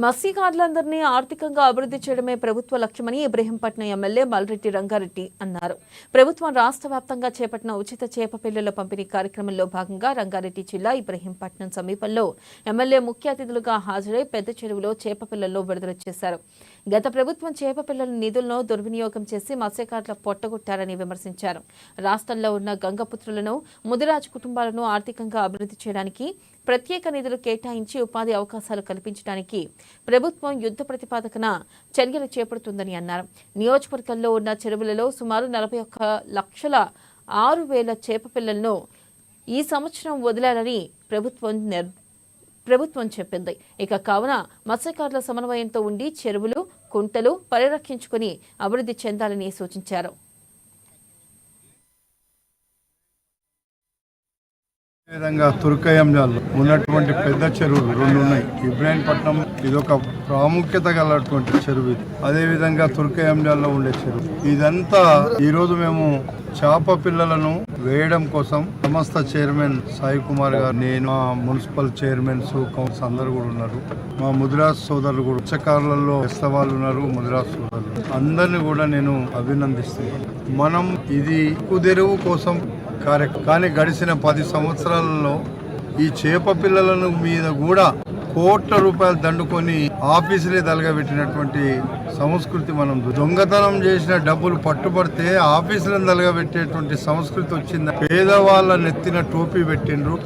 మత్స్యకారులందరినీ ఆర్థికంగా అభివృద్ధి చేయడమే ప్రభుత్వ లక్ష్యమని ఇబ్రహీంపట్నం ఎమ్మెల్యే మల్రెడ్డి రంగారెడ్డి అన్నారు. ప్రభుత్వం రాష్ట్ర వ్యాప్తంగా చేపట్టిన ఉచిత చేప పిల్లల పంపిణీ కార్యక్రమంలో భాగంగా రంగారెడ్డి జిల్లా ఇబ్రహీంపట్నం సమీపంలో ఎమ్మెల్యే ముఖ్య అతిథులుగా హాజరై పెద్ద చెరువులో చేప పిల్లలను విడుదల చేశారు. గత ప్రభుత్వం చేప పిల్లల నిధులను దుర్వినియోగం చేసి మత్స్యకారుల పొట్టగొట్టారని విమర్శించారు. రాష్ట్రంలో ఉన్న గంగపుత్రులను ముదిరాజు కుటుంబాలను ఆర్థికంగా అభివృద్ధి చేయడానికి ప్రత్యేక నిధులు కేటాయించి ఉపాధి అవకాశాలు కల్పించడానికి ప్రభుత్వం యుద్ధ ప్రతిపాదకన చర్యలు చేపడుతుందని అన్నారు. నియోజకవర్గంలో ఉన్న చెరువులలో సుమారు 41,06,000 చేప పిల్లలను ఈ సంవత్సరం వదిలాలని ప్రభుత్వం చెప్పింది. ఇక కావున మత్స్యకారుల సమన్వయంతో ఉండి చెరువులు, కుంటలు పరిరక్షించుకుని అభివృద్ధి చెందాలని సూచించారు. విధంగా తుర్కయంజాల్లో ఉన్నటువంటి పెద్ద చెరువులు 2 ఉన్నాయి. ఇబ్రహీంపట్నం ఇదొక ప్రాముఖ్యత గలటువంటి చెరువు. అదేవిధంగా తుర్కయంజాల్లో ఉండే చెరువు. ఇదంతా ఈరోజు మేము చేప పిల్లలను వేయడం కోసం సంస్థ చైర్మన్ సాయి కుమార్ గారు, నేను, మున్సిపల్ చైర్మన్స్, కౌన్సిల్ అందరు కూడా ఉన్నారు. మా ముదిరాజ్ సోదరులు కూడా మత్స్యకారులలో వాళ్ళు ఉన్నారు. ముదిరాజ్ సోదరులు అందరినీ కూడా నేను అభినందిస్తున్నాను. మనం ఇది కుదెరువు కోసం కానీ గడిచిన 10 సంవత్సరాలలో ఈ చేప పిల్లలను మీద కూడా కోట్ల రూపాయలు దండుకొని ఆఫీసులే దలగబెట్టినటువంటి సంస్కృతి. మనం దొంగతనం చేసిన డబ్బులు పట్టుబడితే ఆఫీసులను దలగబెట్టేటువంటి సంస్కృతి వచ్చింది. పేదవాళ్ళ నెత్తిన టోపీ పెట్టిండ్రు.